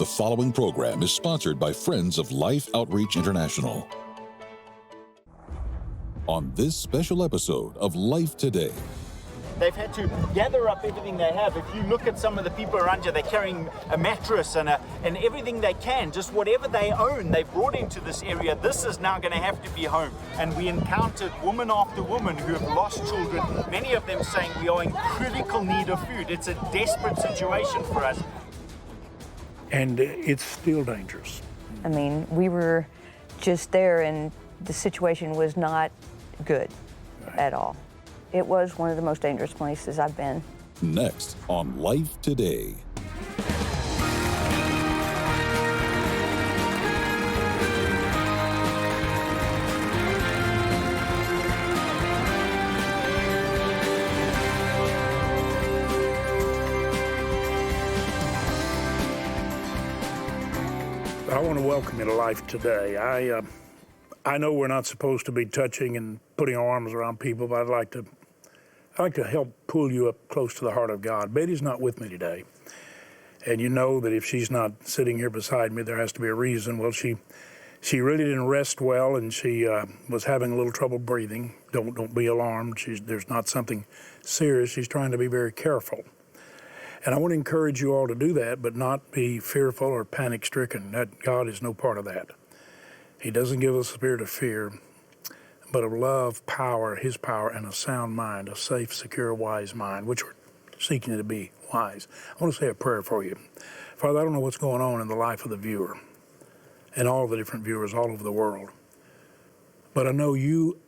The following program is sponsored by Friends of Life Outreach International. On this special episode of Life Today, they've had to gather up everything they have. If you look at some of the people around you, they're carrying a mattress and everything they can, just whatever they own, they've brought into this area. This is now going to have to be home. And we encountered woman after woman who have lost children, many of them saying we are in critical need of food. It's a desperate situation for us. And it's still dangerous. I mean, we were just there and the situation was not good at all. It was one of the most dangerous places I've been. Next on Life Today. I want to welcome you to Life Today. I know we're not supposed to be touching and putting our arms around people, but I'd like to help pull you up close to the heart of God. Betty's not with me today, and you know that if she's not sitting here beside me, there has to be a reason. Well, she really didn't rest well, and she was having a little trouble breathing. Don't be alarmed. There's not something serious. She's trying to be very careful. And I want to encourage you all to do that, but not be fearful or panic-stricken. That God is no part of that. He doesn't give us a spirit of fear, but of love, power, His power, and a sound mind, a safe, secure, wise mind, which we're seeking to be wise. I want to say a prayer for you. Father, I don't know what's going on in the life of the viewer and all the different viewers all over the world, but I know you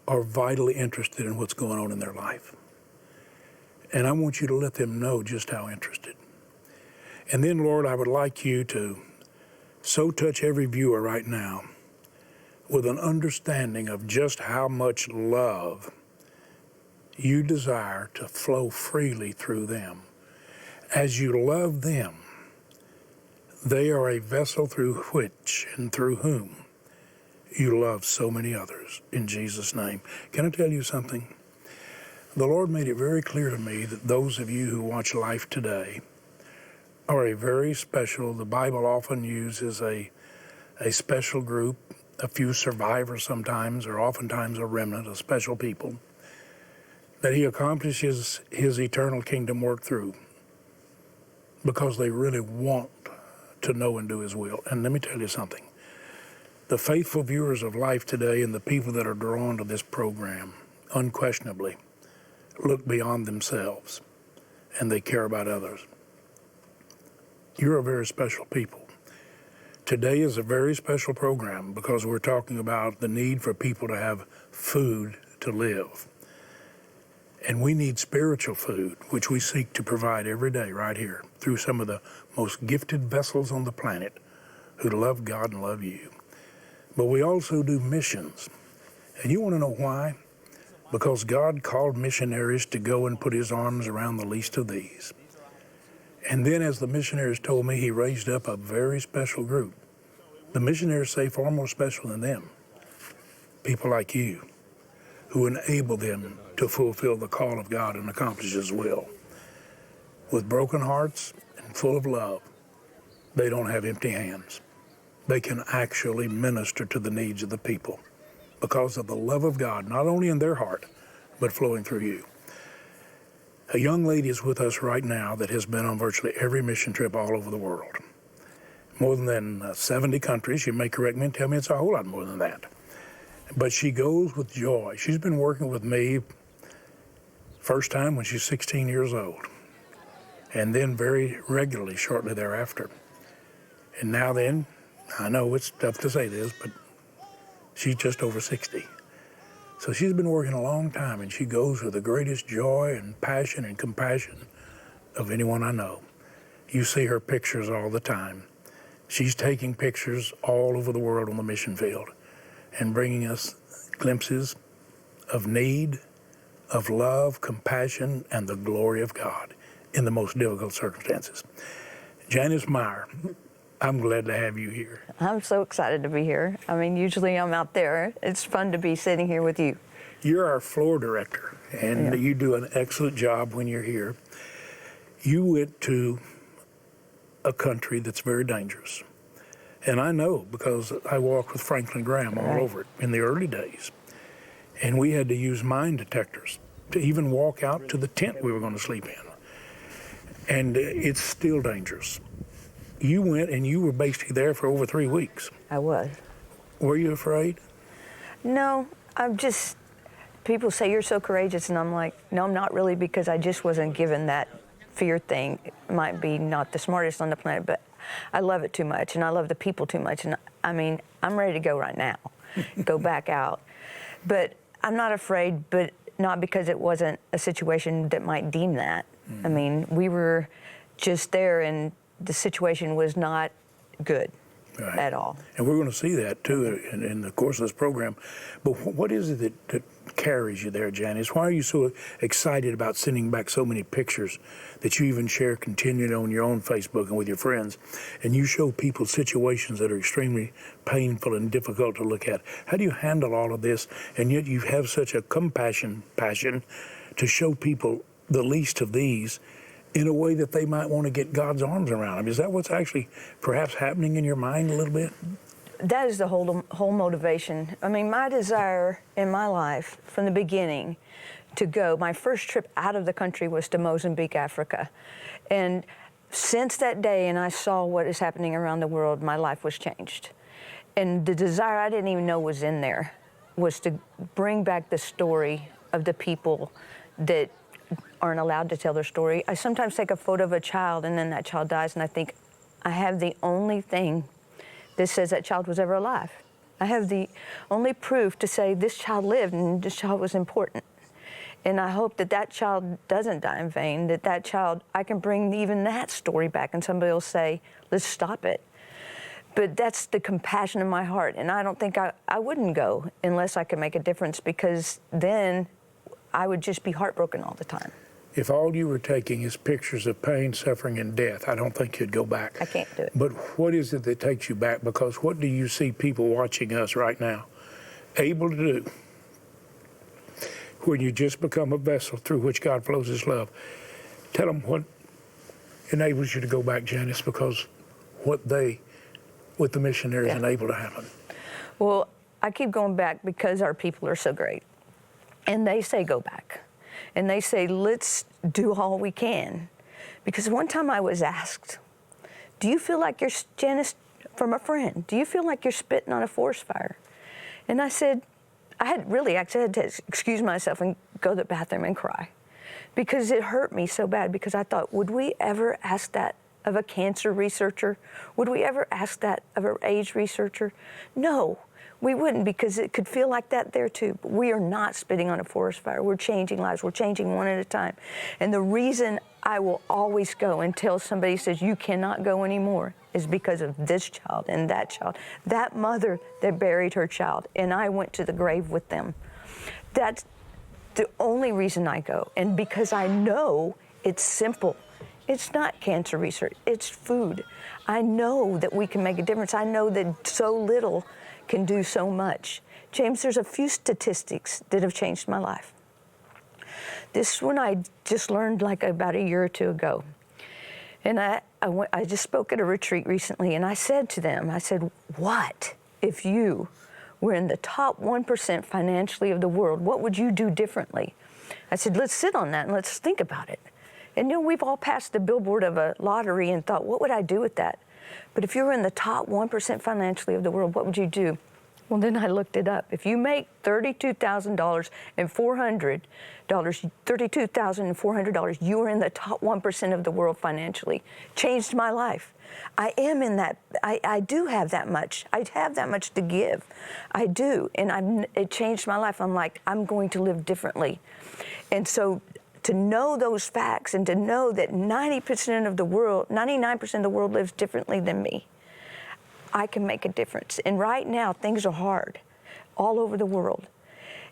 are vitally interested in what's going on in their life. And I want you to let them know just how interested. And then, Lord, I would like you to so touch every viewer right now with an understanding of just how much love you desire to flow freely through them. As you love them, they are a vessel through which and through whom you love so many others. In Jesus' name. Can I tell you something? The Lord made it very clear to me that those of you who watch Life Today are a very special, the Bible often uses a special group, a few survivors sometimes, or oftentimes a remnant of special people, that He accomplishes His eternal kingdom work through because they really want to know and do His will. And let me tell you something. The faithful viewers of Life Today and the people that are drawn to this program, unquestionably, look beyond themselves and they care about others. You're a very special people. Today is a very special program because we're talking about the need for people to have food to live. And we need spiritual food, which we seek to provide every day right here through some of the most gifted vessels on the planet who love God and love you. But we also do missions. And you want to know why? Because God called missionaries to go and put His arms around the least of these. And then, as the missionaries told me, He raised up a very special group. The missionaries say far more special than them. People like you, who enable them to fulfill the call of God and accomplish His will. With broken hearts and full of love, they don't have empty hands. They can actually minister to the needs of the people because of the love of God, not only in their heart, but flowing through you. A young lady is with us right now that has been on virtually every mission trip all over the world. More than 70 countries. You may correct me and tell me it's a whole lot more than that. But she goes with joy. She's been working with me first time when she's 16 years old, and then very regularly shortly thereafter. And now then, I know it's tough to say this, but she's just over 60. So she's been working a long time, and she goes with the greatest joy and passion and compassion of anyone I know. You see her pictures all the time. She's taking pictures all over the world on the mission field and bringing us glimpses of need, of love, compassion, and the glory of God in the most difficult circumstances. Janice Meyer, I'm glad to have you here. I'm so excited to be here. I mean, usually I'm out there. It's fun to be sitting here with you. You're our floor director, and you do an excellent job when you're here. You went to a country that's very dangerous. And I know because I walked with Franklin Graham all over it in the early days. And we had to use mine detectors to even walk out to the tent we were going to sleep in. And it's still dangerous. You went and you were basically there for over 3 weeks. I was. Were you afraid? No, I'm just, people say you're so courageous, and I'm like, no, I'm not really, because I just wasn't given that fear thing. It might be not the smartest on the planet, but I love it too much, and I love the people too much. And I mean, I'm ready to go right now, go back out. But I'm not afraid, but not because it wasn't a situation that might deem that. I mean, we were just there, and the situation was not good at all. And we're going to see that too in the course of this program. But what is it that carries you there, Janice? Why are you so excited about sending back so many pictures that you even share continually on your own Facebook and with your friends? And you show people situations that are extremely painful and difficult to look at. How do you handle all of this? And yet you have such a passion to show people the least of these in a way that they might want to get God's arms around them. Is that what's actually perhaps happening in your mind a little bit? That is the whole motivation. I mean, my desire in my life from the beginning to go, my first trip out of the country was to Mozambique, Africa. And since that day, and I saw what is happening around the world, my life was changed. And the desire I didn't even know was in there was to bring back the story of the people that aren't allowed to tell their story. I sometimes take a photo of a child and then that child dies, and I think I have the only thing that says that child was ever alive. I have the only proof to say this child lived and this child was important. And I hope that that child doesn't die in vain, that child, I can bring even that story back and somebody will say, let's stop it. But that's the compassion in my heart, and I don't think I wouldn't go unless I could make a difference, because then I would just be heartbroken all the time. If all you were taking is pictures of pain, suffering, and death, I don't think you'd go back. I can't do it. But what is it that takes you back? Because what do you see people watching us right now able to do when you just become a vessel through which God flows His love? Tell them what enables you to go back, Janice, because what they, with the missionaries, enable to happen. Well, I keep going back because our people are so great. And they say go back. And they say, let's do all we can. Because one time I was asked, do you feel like you're, Janice, from a friend, do you feel like you're spitting on a forest fire? And I said, I had to excuse myself and go to the bathroom and cry. Because it hurt me so bad, because I thought, would we ever ask that of a cancer researcher? Would we ever ask that of an AIDS researcher? No. We wouldn't, because it could feel like that there too. But we are not spitting on a forest fire. We're changing lives. We're changing one at a time. And the reason I will always go until somebody says you cannot go anymore is because of this child and that child. That mother that buried her child, and I went to the grave with them. That's the only reason I go. And because I know it's simple. It's not cancer research. It's food. I know that we can make a difference. I know that so little can do so much. James, there's a few statistics that have changed my life. This one I just learned like about a year or two ago. And I just spoke at a retreat recently, and I said to them, I said, what if you were in the top 1% financially of the world? What would you do differently? I said, let's sit on that and let's think about it. And you know, we've all passed the billboard of a lottery and thought, what would I do with that? But if you were in the top 1% financially of the world, what would you do? Well, then I looked it up. If you make $32,400, you are in the top 1% of the world financially. Changed my life. I am in that. I do have that much. I have that much to give. I do. And it changed my life. I'm like, I'm going to live differently. And so to know those facts and to know that 99% of the world lives differently than me, I can make a difference. And right now, things are hard all over the world.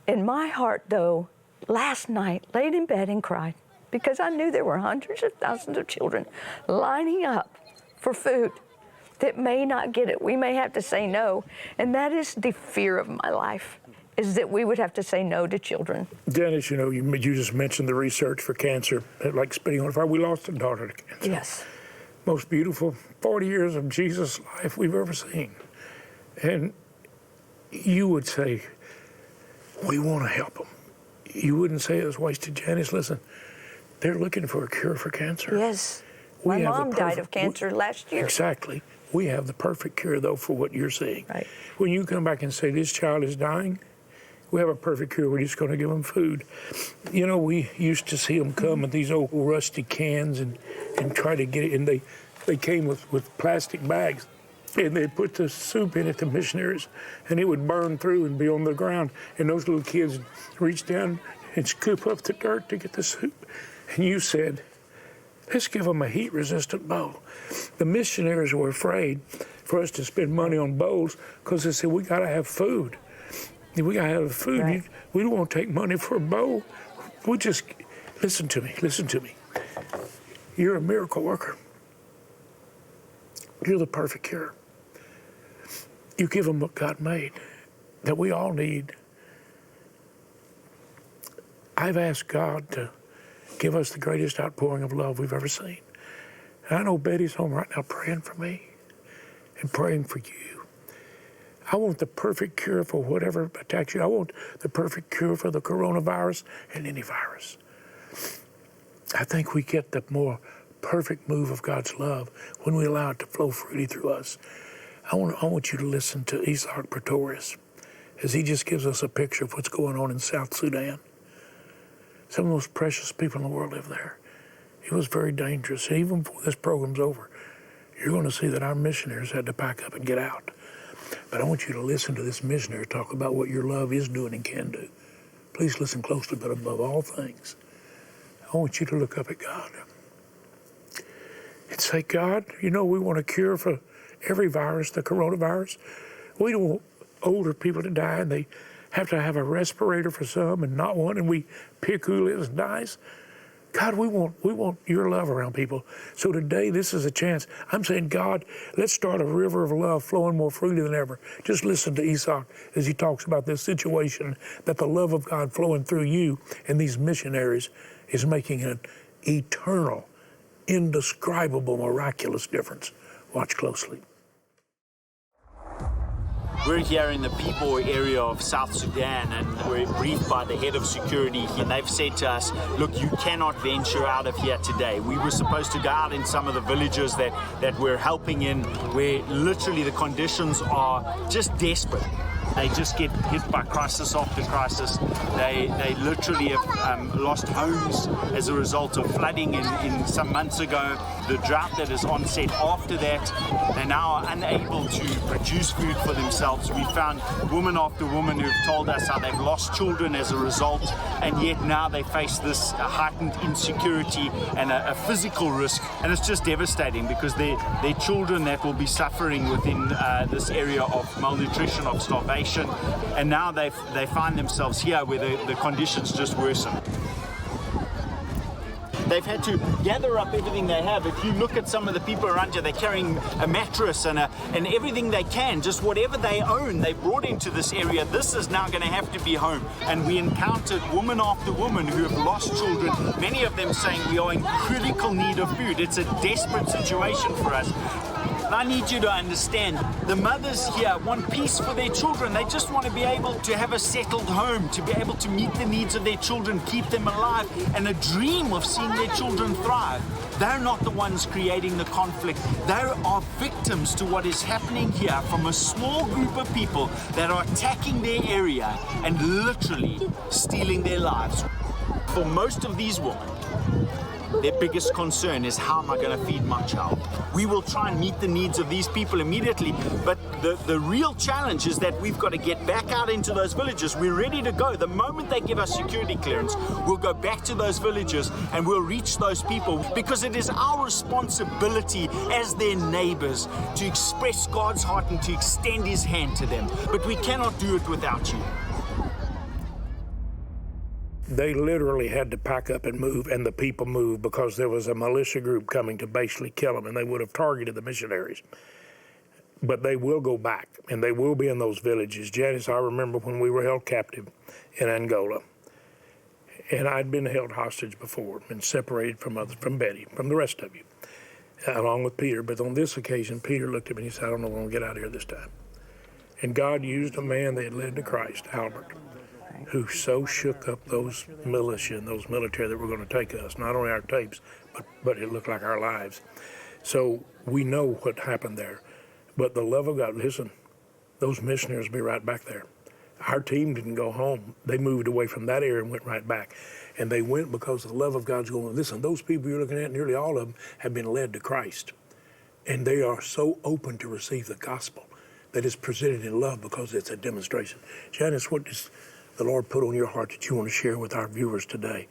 In my heart, though, last night, laid in bed and cried because I knew there were hundreds of thousands of children lining up for food that may not get it. We may have to say no. And that is the fear of my life, is that we would have to say no to children. Dennis, you know, you just mentioned the research for cancer, like spitting on fire. We lost a daughter to cancer. Yes. most beautiful 40 years of Jesus' life we've ever seen. And you would say, we want to help them. You wouldn't say it was wasted. Janice, listen, they're looking for a cure for cancer. Yes. My mom died of cancer last year. Exactly. We have the perfect cure, though, for what you're seeing. Right. When you come back and say, this child is dying, we have a perfect cure. We're just going to give them food. You know, we used to see them come with these old rusty cans and try to get it, and they came with plastic bags. And they'd put the soup in it, the missionaries, and it would burn through and be on the ground. And those little kids would reach down and scoop up the dirt to get the soup. And you said, let's give them a heat-resistant bowl. The missionaries were afraid for us to spend money on bowls because they said, we got to have food. We got to have food. Right. We don't want to take money for a bowl. We just, listen to me. You're a miracle worker. You're the perfect cure. You give them what God made, that we all need. I've asked God to give us the greatest outpouring of love we've ever seen. And I know Betty's home right now praying for me and praying for you. I want the perfect cure for whatever attacks you. I want the perfect cure for the coronavirus and any virus. I think we get the more perfect move of God's love when we allow it to flow freely through us. I want you to listen to Isaac Pretorius as he just gives us a picture of what's going on in South Sudan. Some of the most precious people in the world live there. It was very dangerous. And even before this program's over, you're going to see that our missionaries had to pack up and get out. But I want you to listen to this missionary talk about what your love is doing and can do. Please listen closely, but above all things, I want you to look up at God and say, God, you know, we want a cure for every virus, the coronavirus. We don't want older people to die, and they have to have a respirator for some and not one, and we pick who lives and dies. God, we want your love around people. So today, this is a chance. I'm saying, God, let's start a river of love flowing more freely than ever. Just listen to Isaac as he talks about this situation, that the love of God flowing through you and these missionaries is making an eternal, indescribable, miraculous difference. Watch closely. We're here in the People area of South Sudan, and we're briefed by the head of security, and they've said to us, look, you cannot venture out of here today. We were supposed to go out in some of the villages that we're helping in, where literally the conditions are just desperate. They just get hit by crisis after crisis. They literally have lost homes as a result of flooding in some months ago. The drought that is onset after that, they now are unable to produce food for themselves. We found woman after woman who've told us how they've lost children as a result, and yet now they face this heightened insecurity and a physical risk, and it's just devastating because they're children that will be suffering within this area of malnutrition, of starvation. And now they find themselves here where the conditions just worsen. They've had to gather up everything they have. If you look at some of the people around you, they're carrying a mattress and everything they can, just whatever they own, they brought into this area. This is now going to have to be home. And we encountered woman after woman who have lost children, many of them saying we are in critical need of food. It's a desperate situation for us. I need you to understand, the mothers here want peace for their children. They just want to be able to have a settled home, to be able to meet the needs of their children, keep them alive, and a dream of seeing their children thrive. They're not the ones creating the conflict. They are victims to what is happening here from a small group of people that are attacking their area and literally stealing their lives. For most of these women, their biggest concern is, how am I going to feed my child? We will try and meet the needs of these people immediately, but the real challenge is that we've got to get back out into those villages. We're ready to go. The moment they give us security clearance, we'll go back to those villages and we'll reach those people, because it is our responsibility as their neighbors to express God's heart and to extend His hand to them. But we cannot do it without you. They literally had to pack up and move, and the people moved because there was a militia group coming to basically kill them, and they would have targeted the missionaries. But they will go back, and they will be in those villages. Janice, I remember when we were held captive in Angola, and I'd been held hostage before and separated from Betty, from the rest of you. along with Peter. But on this occasion, Peter looked at me and he said, I don't know when we'll get out of here this time. And God used a man they had led to Christ, Albert, who so shook up those militia and those military that were going to take us, not only our tapes, but it looked like our lives. So we know what happened there. But the love of God, listen, those missionaries will be right back there. Our team didn't go home. They moved away from that area and went right back. And they went because the love of God's going, listen, those people you're looking at, nearly all of them have been led to Christ. And they are so open to receive the gospel that is presented in love because it's a demonstration. Janice, what does the Lord put on your heart that you want to share with our viewers today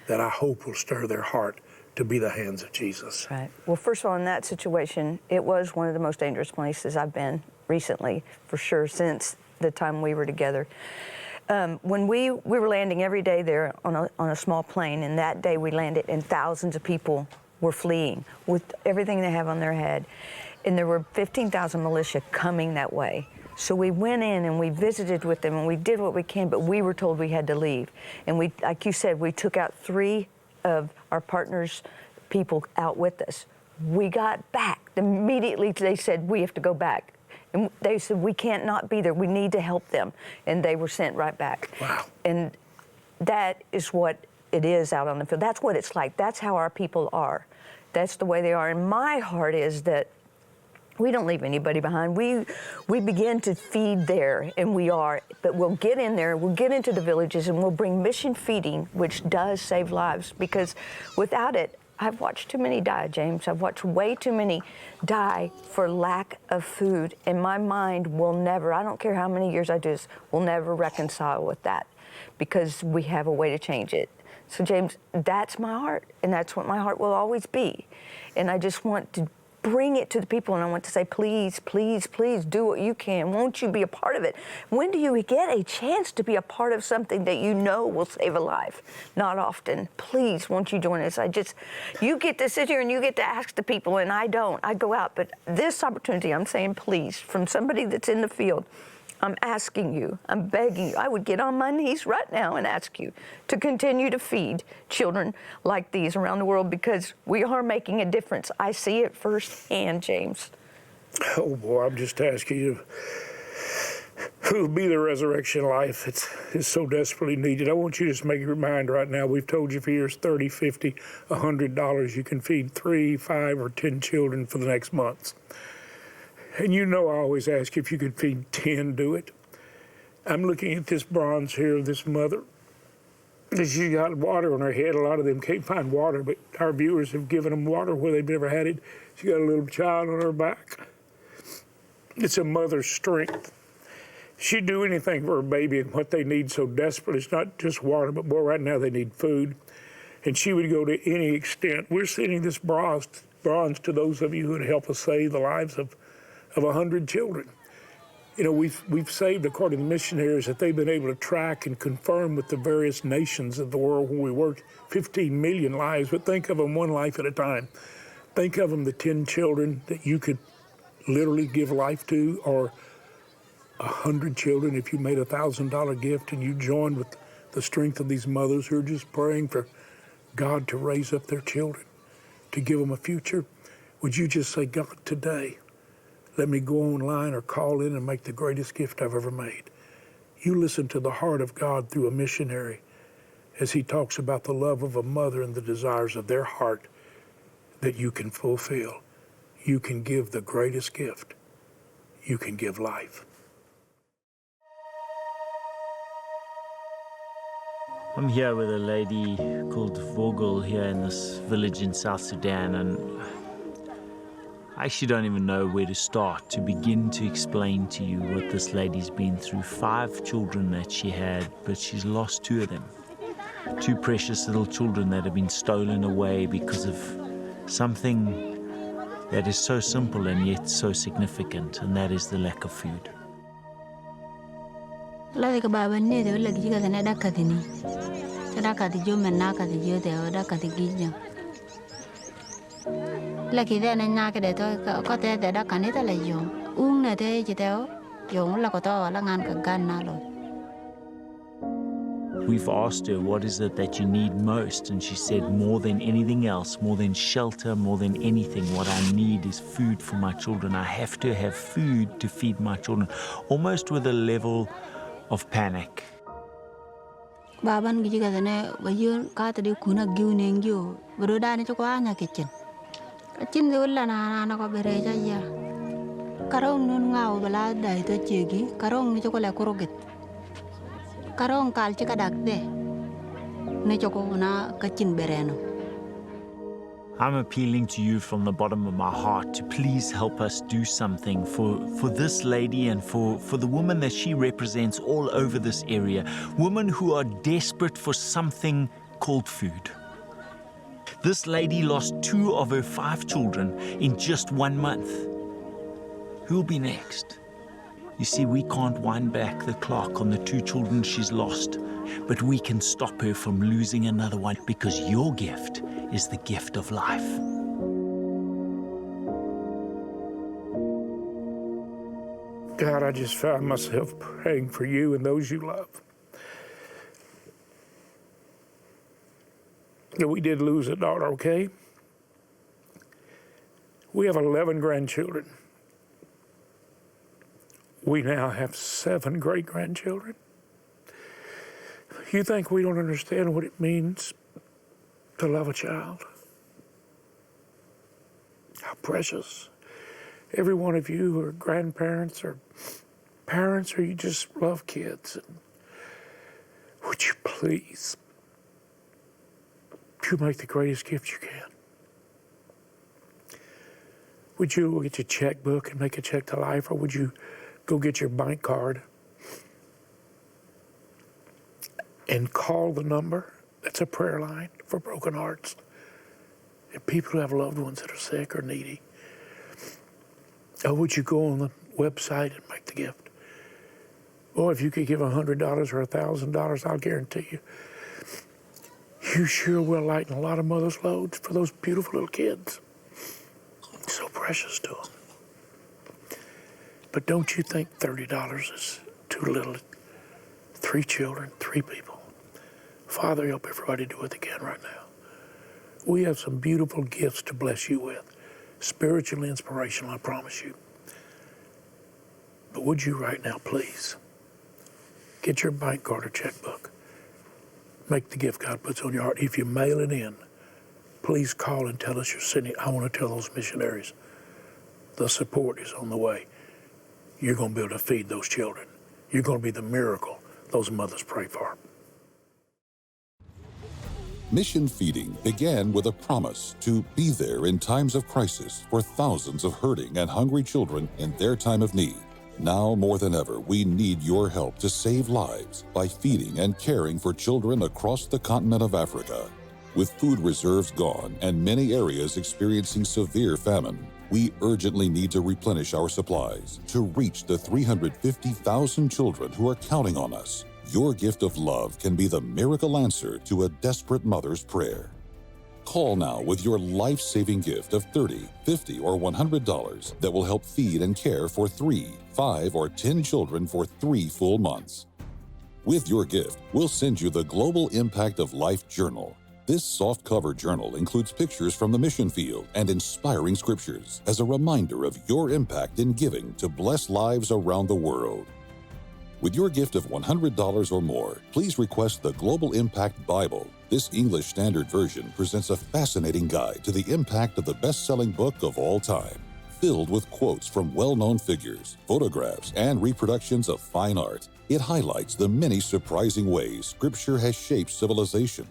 that I hope will stir their heart to be the hands of Jesus? Right. Well, first of all, in that situation, it was one of the most dangerous places I've been recently, for sure, since the time we were together. When we were landing every day there on a small plane, and that day we landed and thousands of people were fleeing with everything they have on their head. And there were 15,000 militia coming that way. So we went in and we visited with them and we did what we can, but we were told we had to leave. And we, like you said, we took out 3 of our partners' people out with us. We got back. Immediately they said, we have to go back. And they said, we can't not be there. We need to help them. And they were sent right back. Wow. And that is what it is out on the field. That's what it's like. That's how our people are. That's the way they are. And my heart is that we don't leave anybody behind. We begin to feed there, and we are. But we'll get in there, we'll get into the villages, and we'll bring mission feeding, which does save lives. Because without it, I've watched too many die, James. I've watched way too many die for lack of food. And my mind will never, I don't care how many years I do this, will never reconcile with that because we have a way to change it. So, James, that's my heart, and that's what my heart will always be. And I just want to bring it to the people, and I want to say, please, please, please do what you can. Won't you be a part of it? When do you get a chance to be a part of something that you know will save a life? Not often. Please, won't you join us? You get to sit here and you get to ask the people, and I don't. I go out, but this opportunity, I'm saying, please, from somebody that's in the field, I'm asking you, I'm begging you, I would get on my knees right now and ask you to continue to feed children like these around the world because we are making a difference. I see it firsthand, James. Oh boy, I'm just asking you, who will be the resurrection life it's so desperately needed? I want you to just make your mind right now. We've told you for years, $30, $50, $100, you can feed 3, 5, or 10 children for the next month. And you know I always ask if you could feed 10, do it. I'm looking at this bronze here of this mother. She got water on her head. A lot of them can't find water, but our viewers have given them water where they've never had it. She got a little child on her back. It's a mother's strength. She'd do anything for her baby and what they need so desperately. It's not just water, but boy, right now they need food. And she would go to any extent. We're sending this bronze to those of you who would help us save the lives of 100 children. You know, we've saved, according to missionaries, that they've been able to track and confirm with the various nations of the world where we work, 15 million lives, but think of them one life at a time. Think of them, the 10 children that you could literally give life to, or 100 children if you made a $1,000 gift and you joined with the strength of these mothers who are just praying for God to raise up their children, to give them a future. Would you just say, God, today, let me go online or call in and make the greatest gift I've ever made. You listen to the heart of God through a missionary as he talks about the love of a mother and the desires of their heart that you can fulfill. You can give the greatest gift. You can give life. I'm here with a lady called Vogel here in this village in South Sudan, and I actually don't even know where to start to begin to explain to you what this lady's been through. 5 children that she had, but she's lost 2 of them. 2 precious little children that have been stolen away because of something that is so simple and yet so significant, and that is the lack of food. Lagi dia nanya ke dia tu, kau teh dah kan itu lah jom, ung nanti je tahu, jom lah kau tahu lah ngan kegan nalo. We've asked her, what is it that you need most? And she said, more than anything else, more than shelter, more than anything, what I need is food for my children. I have to have food to feed my children, almost with a level of panic. Baban giji kadane bayur kata dia kuna giu nengjo beroda ni cokwa anya kitchen de ulla na ko bereja ya karong nun ngau bala dai to chegi karong ni chokola koroget karong kal chika dakde ne choko na kachin bereno. I'm appealing to you from the bottom of my heart to please help us do something for this lady and for the woman that she represents all over this area, women who are desperate for something called food. This lady lost 2 of her 5 children in just 1 month. Who'll be next? You see, we can't wind back the clock on the 2 children she's lost, but we can stop her from losing another one because your gift is the gift of life. God, I just found myself praying for you and those you love. We did lose a daughter, okay? We have 11 grandchildren. We now have 7 great-grandchildren. You think we don't understand what it means to love a child? How precious. Every one of you who are grandparents or parents or you just love kids, would you please, make the greatest gift you can? Would you get your checkbook and make a check to life, or would you go get your bank card and call the number? That's a prayer line for broken hearts and people who have loved ones that are sick or needy. Or would you go on the website and make the gift? Or if you could give $100 or $1,000, I'll guarantee you sure will lighten a lot of mothers' loads for those beautiful little kids. So precious to them. But don't you think $30 is too little? 3 children, 3 people. Father, help everybody do what they can right now. We have some beautiful gifts to bless you with. Spiritually inspirational, I promise you. But would you right now, please, get your bank card or checkbook. Make the gift God puts on your heart. If you mail it in, please call and tell us you're sending it. I want to tell those missionaries the support is on the way. You're going to be able to feed those children. You're going to be the miracle those mothers pray for. Mission Feeding began with a promise to be there in times of crisis for thousands of hurting and hungry children in their time of need. Now more than ever, we need your help to save lives by feeding and caring for children across the continent of Africa. With food reserves gone and many areas experiencing severe famine, we urgently need to replenish our supplies to reach the 350,000 children who are counting on us. Your gift of love can be the miracle answer to a desperate mother's prayer. Call now with your life-saving gift of $30, $50, or $100 that will help feed and care for 3, 5, or 10 children for 3 full months. With your gift, we'll send you the Global Impact of Life Journal. This soft-cover journal includes pictures from the mission field and inspiring scriptures as a reminder of your impact in giving to bless lives around the world. With your gift of $100 or more, please request the Global Impact Bible. This English Standard Version presents a fascinating guide to the impact of the best-selling book of all time, filled with quotes from well-known figures, photographs, and reproductions of fine art. It highlights the many surprising ways Scripture has shaped civilization.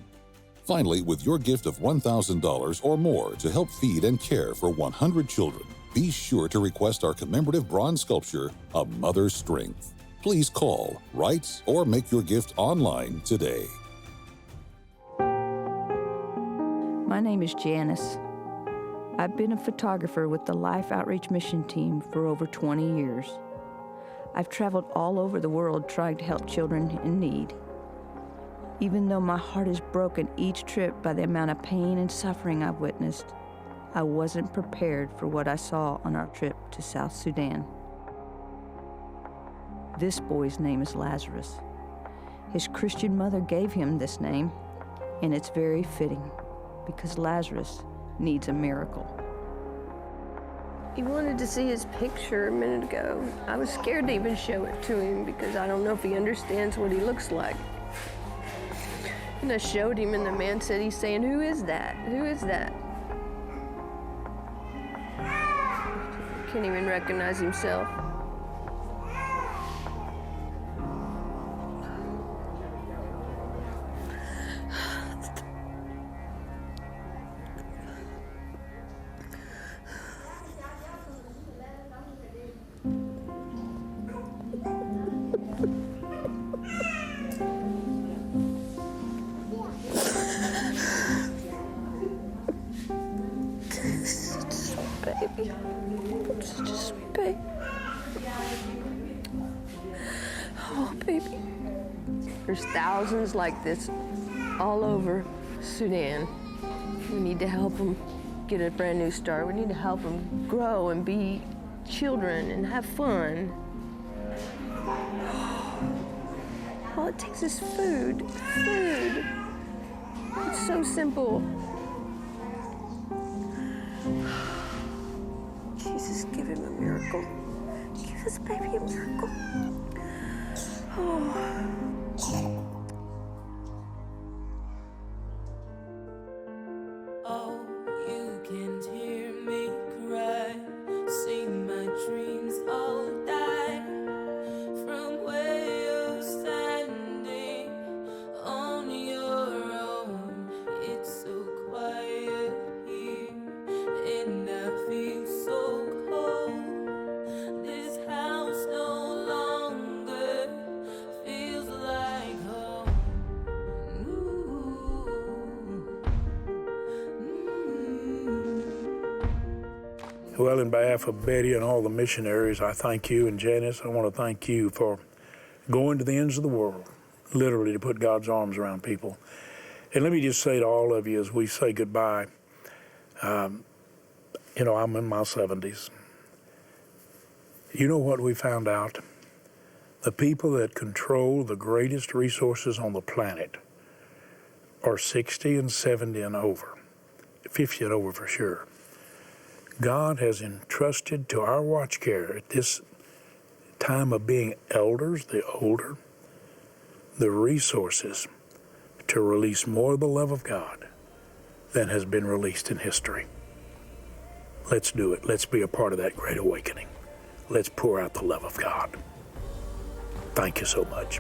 Finally, with your gift of $1,000 or more to help feed and care for 100 children, be sure to request our commemorative bronze sculpture, A Mother's Strength. Please call, write, or make your gift online today. My name is Janice. I've been a photographer with the Life Outreach Mission Team for over 20 years. I've traveled all over the world trying to help children in need. Even though my heart is broken each trip by the amount of pain and suffering I've witnessed, I wasn't prepared for what I saw on our trip to South Sudan. This boy's name is Lazarus. His Christian mother gave him this name, and it's very fitting because Lazarus needs a miracle. He wanted to see his picture a minute ago. I was scared to even show it to him because I don't know if he understands what he looks like. And I showed him, and the man said, he's saying, "Who is that? Who is that?" Can't even recognize himself. Baby, such a sweet baby. Oh, baby. There's thousands like this all over Sudan. We need to help them get a brand new start. We need to help them grow and be children and have fun. All it takes is food. Food. It's so simple. Jesus, give him a miracle. Give this baby a miracle. Oh. Oh, you can't hear me cry. See my dreams all die. From where you're standing on your own. It's so quiet here, and I feel so cold. This house no longer feels like home. Ooh. Well, in behalf of Betty and all the missionaries, I thank you, and Janice, I want to thank you for going to the ends of the world, literally to put God's arms around people. And let me just say to all of you as we say goodbye, you know, I'm in my 70s. You know what we found out? The people that control the greatest resources on the planet are 60 and 70 and over, 50 and over for sure. God has entrusted to our watch care at this time of being elders, the older, the resources to release more of the love of God than has been released in history. Let's do it. Let's be a part of that great awakening. Let's pour out the love of God. Thank you so much.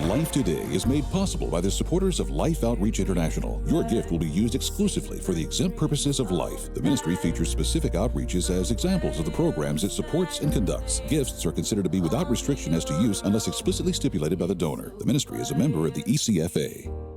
Life Today is made possible by the supporters of Life Outreach International. Your gift will be used exclusively for the exempt purposes of life. The ministry features specific outreaches as examples of the programs it supports and conducts. Gifts are considered to be without restriction as to use unless explicitly stipulated by the donor. The ministry is a member of the ECFA.